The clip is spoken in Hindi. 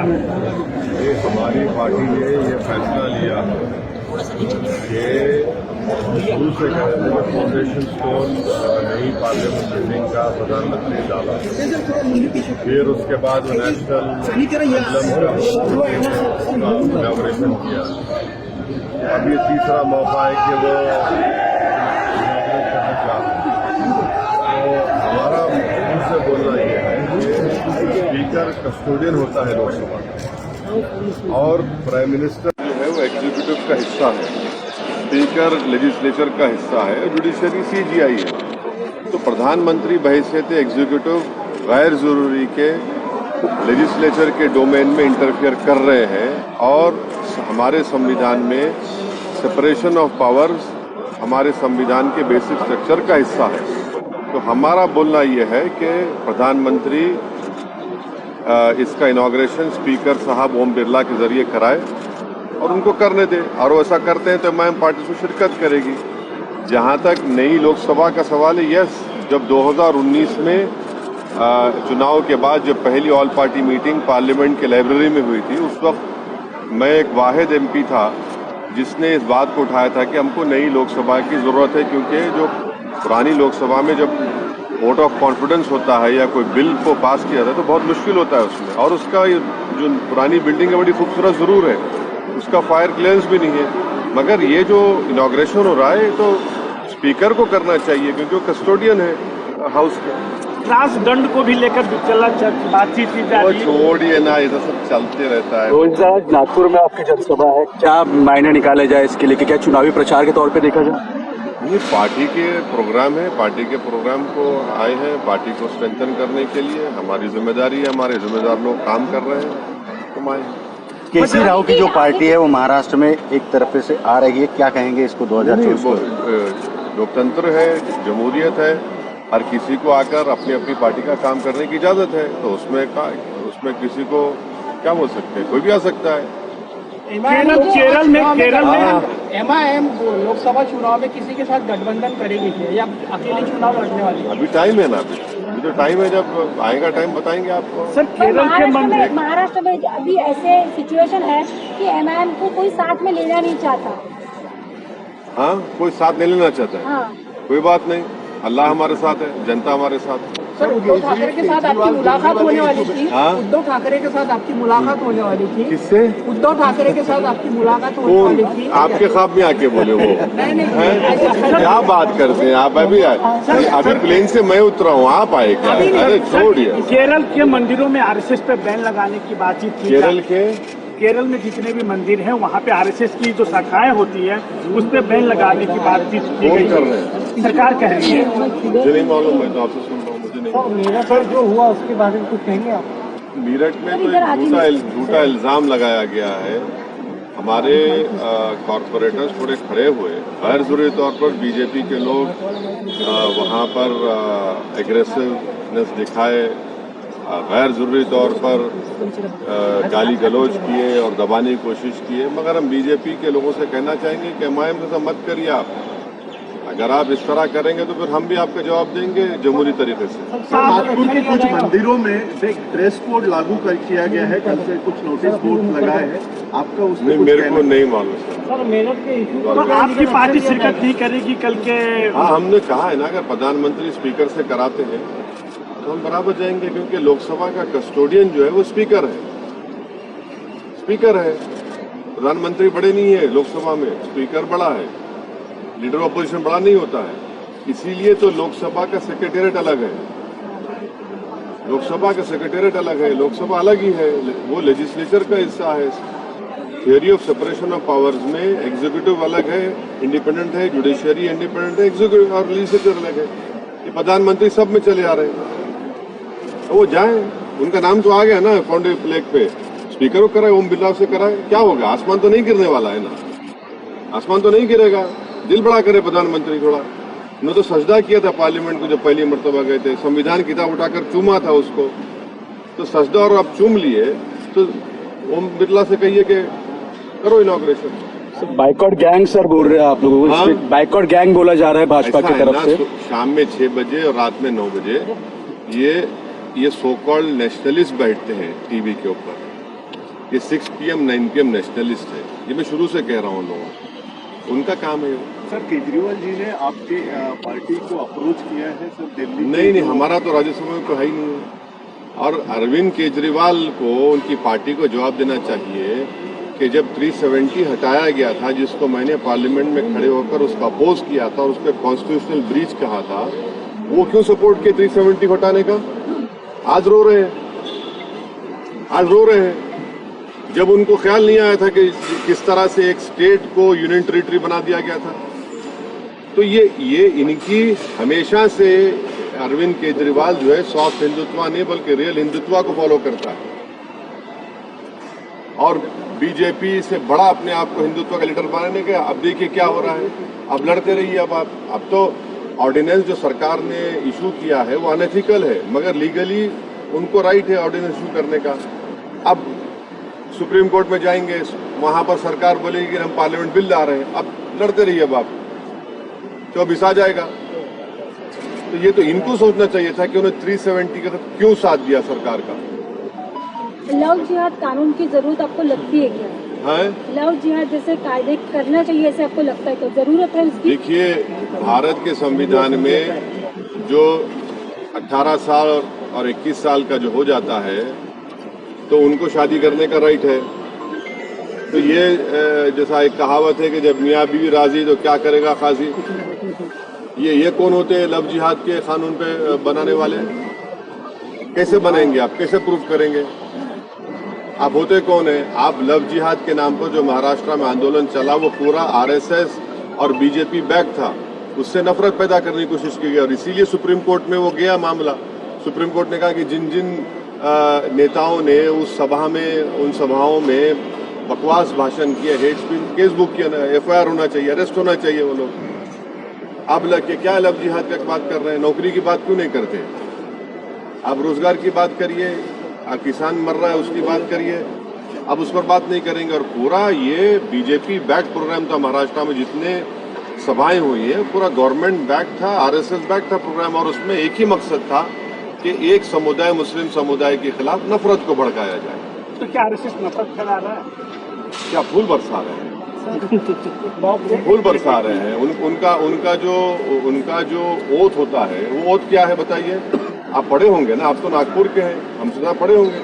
ये हमारी पार्टी ने ये फैसला लिया कि शुरू से फाउंडेशन स्टोन नई पार्लियामेंट बिल्डिंग का प्रधानमंत्री डाला, फिर उसके बाद नेशनल इनॉग्रेशन किया। अब ये तीसरा मौका है कि वो करना चाहते हैं। तो हमारा मुझ से बोलना ये है कि स्पीकर कस्टोडियन होता है लोकसभा का, और प्राइम मिनिस्टर जो है वो एग्जीक्यूटिव का हिस्सा है, स्पीकर लेजिस्लेचर का हिस्सा है, जुडिशरी सीजीआई है। तो प्रधानमंत्री बहैसियत एग्जीक्यूटिव गैर जरूरी के लेजिस्लेचर के डोमेन में इंटरफियर कर रहे हैं, और हमारे संविधान में सेपरेशन ऑफ पावर्स हमारे संविधान के बेसिक स्ट्रक्चर का हिस्सा है। तो हमारा बोलना यह है कि प्रधानमंत्री इसका इनॉग्रेशन स्पीकर साहब ओम बिरला के जरिए कराए और उनको करने दे, और वैसा करते हैं तो एमआईएम पार्टी से शिरकत करेगी। जहां तक नई लोकसभा का सवाल है, यस, जब 2019 में चुनाव के बाद जब पहली ऑल पार्टी मीटिंग पार्लियामेंट के लाइब्रेरी में हुई थी, उस वक्त मैं एक वाहिद एमपी था जिसने इस बात को उठाया था कि हमको नई लोकसभा की जरूरत है, क्योंकि जो पुरानी लोकसभा में जब वोट ऑफ कॉन्फिडेंस होता है या कोई बिल को पास किया जाता है तो बहुत मुश्किल होता है उसमें, और उसका जो पुरानी बिल्डिंग है बड़ी खूबसूरत जरूर है, उसका फायर क्लियरेंस भी नहीं है, मगर ये जो इनॉग्रेशन हो रहा है तो स्पीकर को करना चाहिए क्योंकि वो कस्टोडियन है हाउस का। राजदंड को भी लेकर बातचीत की जा रही है। छोड़िए ना, ये तो सब चलते रहता है। रोज नागपुर में आपकी जनसभा है, क्या मायने निकाले जाए इसके लिए कि क्या चुनावी प्रचार के तौर पे देखा जाए? ये पार्टी के प्रोग्राम है, पार्टी के प्रोग्राम को आए हैं, पार्टी को स्ट्रेंथन करने के लिए हमारी जिम्मेदारी है, हमारे जिम्मेदार लोग काम कर रहे हैं, तुम आए। केसी राव की जो पार्टी है वो महाराष्ट्र में एक तरफ से आ रही है, क्या कहेंगे इसको 2024 को? लोकतंत्र है, जमहूरियत है, हर किसी को आकर अपनी अपनी पार्टी का काम करने की इजाजत है, तो उसमें किसी को क्या बोल सकते हैं, कोई भी आ सकता है। केरल में एमआईएम लोकसभा चुनाव में किसी के साथ गठबंधन करेगी क्या, या अकेले चुनाव लड़ने वाली है? अभी टाइम है ना, अभी तो टाइम है, जब आएगा टाइम बताएंगे आपको। सर, केरल के महाराष्ट्र में अभी ऐसे सिचुएशन है कि एमआईएम को कोई साथ में लेना नहीं चाहता। हाँ, कोई साथ नहीं लेना चाहता है। हाँ। कोई बात नहीं, अल्लाह हमारे साथ है, जनता हमारे साथ है। सर, उद्धव ठाकरे के साथ आपकी मुलाकात होने वाली थी। हाँ? उद्धव ठाकरे के साथ आपकी मुलाकात होने वाली थी। किससे? उद्धव ठाकरे के साथ आपकी मुलाकात होने वाली थी। आपके ख्वाब में आके बोले वो? नहीं, क्या बात करते हैं आप? अभी प्लेन से मैं उतरा हूँ, आप आए क्या? अरे छोड़िए। केरल के मंदिरों में आरएसएस पे बैन लगाने की बातचीत की। केरल में जितने भी मंदिर हैं वहाँ पे आरएसएस की जो शाखाएं होती है उस पे बैन लगाने की बातचीत की गई है, सरकार कह रही है। मुझे नहीं मालूम, मैं तो आपसे सुन रहा हूँ, मुझे नहीं। मेरठ पर जो हुआ उसके बारे में कुछ कहेंगे आप? मेरठ में तो एक झूठा इल्जाम लगाया गया है, हमारे कॉरपोरेटर्स थोड़े खड़े हुए, गैर जरूरी तौर पर बीजेपी के लोग वहाँ पर एग्रेसिवनेस दिखाए, गैर जरूरी तौर पर गाली गलौज किए और दबाने की कोशिश किए, मगर हम बीजेपी के लोगों से कहना चाहेंगे कि एमआईएम के साथ मत करिए आप। अगर आप इस तरह करेंगे तो फिर हम भी आपका जवाब देंगे जमहूरी तरीके से। नागपुर के कुछ मंदिरों में ड्रेस कोड लागू किया गया है, कल से कुछ नोटिस बोर्ड लगाए हैं, आपका उसमें मेरे को नहीं मालूम सर। मेरठ के इशू तो आपकी पार्टी शिरकत नहीं करेगी कल के? हाँ, हमने कहा है ना, अगर प्रधानमंत्री स्पीकर से कराते हैं तो हम बराबर जाएंगे, क्योंकि लोकसभा का कस्टोडियन जो है वो स्पीकर है। स्पीकर है, प्रधानमंत्री बड़े नहीं है लोकसभा में, स्पीकर बड़ा है, लीडर ऑपोजिशन बड़ा नहीं होता है, इसीलिए तो लोकसभा का सेक्रेटेरिएट अलग है, लोकसभा का सेक्रेटेरिएट अलग है, लोकसभा अलग ही है, वो लेजिस्लेचर का हिस्सा है। Theory of separation of powers में एग्जीक्यूटिव अलग है, इंडिपेंडेंट है, जुडिशियरी इंडिपेंडेंट है, एग्जीक्यूटिव और लेजिस्लेचर अलग है। ये प्रधानमंत्री सब में चले आ रहे हैं, तो वो जाए, उनका नाम तो आ गया ना फाउंडेशन फ्लैग पे, स्पीकर को कराए, ओम बिरला से कराए, क्या होगा? आसमान तो नहीं गिरने वाला है ना, आसमान तो नहीं गिरेगा। दिल बड़ा करे प्रधानमंत्री थोड़ा। उन्होंने तो सजदा किया था पार्लियामेंट को जब पहली मरतबा गए थे, संविधान किताब उठाकर चूमा था उसको, तो सजदा और आप चूम लिए, तो ओम बिरला से कहिए कि करो इनॉग्रेशन। बाइकआउट गैंग सर बोल रहे हैं आप लोगों को? हाँ? बाइकआउट गैंग बोला जा रहा है भाजपा की तरफ से। शाम में 6 बजे और रात में 9 बजे ये सो कॉल्ड नेशनलिस्ट बैठते हैं टीवी के ऊपर, ये 6 PM 9 PM नेशनलिस्ट है, ये मैं शुरू से कह रहा हूँ लोगों को, उनका काम है ये। सर केजरीवाल जी ने आपके पार्टी को अप्रोच किया है सर दिल्ली? नहीं, हमारा तो राज्यसभा में तो है ही नहीं है। और अरविंद केजरीवाल को उनकी पार्टी को जवाब देना चाहिए कि जब 370 हटाया गया था, जिसको मैंने पार्लियामेंट में खड़े होकर उसका अपोज किया था और उस पर कॉन्स्टिट्यूशनल ब्रीच कहा था, वो क्यों सपोर्ट किए 370 हटाने का? आज रो रहे हैं। जब उनको ख्याल नहीं आया था कि किस तरह से एक स्टेट को यूनियन टेरिटरी बना दिया गया था। तो ये इनकी हमेशा से अरविंद केजरीवाल जो है सॉफ्ट हिंदुत्व नहीं बल्कि रियल हिंदुत्व को फॉलो करता है और बीजेपी से बड़ा अपने आप को हिंदुत्व का लीडर बनाने का। अब देखिए क्या हो रहा है, अब लड़ते रहिए। अब तो ऑर्डिनेंस जो सरकार ने इशू किया है वो अनएथिकल है, मगर लीगली उनको राइट है ऑर्डिनेंस इशू करने का। अब सुप्रीम कोर्ट में जाएंगे, वहां पर सरकार बोलेगी कि हम पार्लियामेंट बिल ला रहे हैं। अब लड़ते रहिए, अब आप 24 आ जाएगा। तो ये तो इनको सोचना चाहिए था कि उन्हें 370 का क्यों साथ दिया सरकार का। लव जिहाद कानून की जरूरत आपको लगती है क्या? है लव जिहाद जैसे कायदे करना चाहिए ऐसे आपको लगता है, तो जरूरत है इसकी? देखिए, भारत के संविधान में जो 18 साल और 21 साल का जो हो जाता है तो उनको शादी करने का राइट है। तो ये जैसा एक कहावत है कि जब मियाँ बीवी राजी तो क्या करेगा खाजी। ये कौन होते हैं लव जिहाद के कानून पे बनाने वाले? कैसे बनाएंगे आप, कैसे प्रूफ करेंगे? आप होते कौन है? आप लव जिहाद के नाम पर जो महाराष्ट्र में आंदोलन चला वो पूरा आरएसएस और बीजेपी बैक था, उससे नफरत पैदा करने की कोशिश की गई और इसीलिए सुप्रीम कोर्ट में वो गया मामला। सुप्रीम कोर्ट ने कहा कि जिन जिन नेताओं ने उस सभा में, उन सभाओं में बकवास भाषण किए, हेट स्पीच, केस बुक किया, FIR होना चाहिए, अरेस्ट होना चाहिए वो लोग। अब लगे क्या लव जिहाद की बात कर रहे हैं? नौकरी की बात क्यों नहीं करते? आप रोजगार की बात करिए, किसान मर रहा है उसकी बात करिए, अब उस पर बात नहीं करेंगे। और पूरा ये बीजेपी बैक प्रोग्राम था महाराष्ट्र में, जितने सभाएं हुई है पूरा गवर्नमेंट बैक था, RSS बैक था प्रोग्राम, और उसमें एक ही मकसद था कि एक समुदाय, मुस्लिम समुदाय के खिलाफ नफरत को भड़काया जाए। तो क्या RSS नफरत फैला रहा है? क्या फूल बरसा रहे हैं? फूल बरसा रहे हैं। उनका जो ओथ होता है वो ओथ क्या है बताइए? आप पढ़े होंगे ना, आप तो नागपुर के हैं, हमसे ज़्यादा पढ़े होंगे।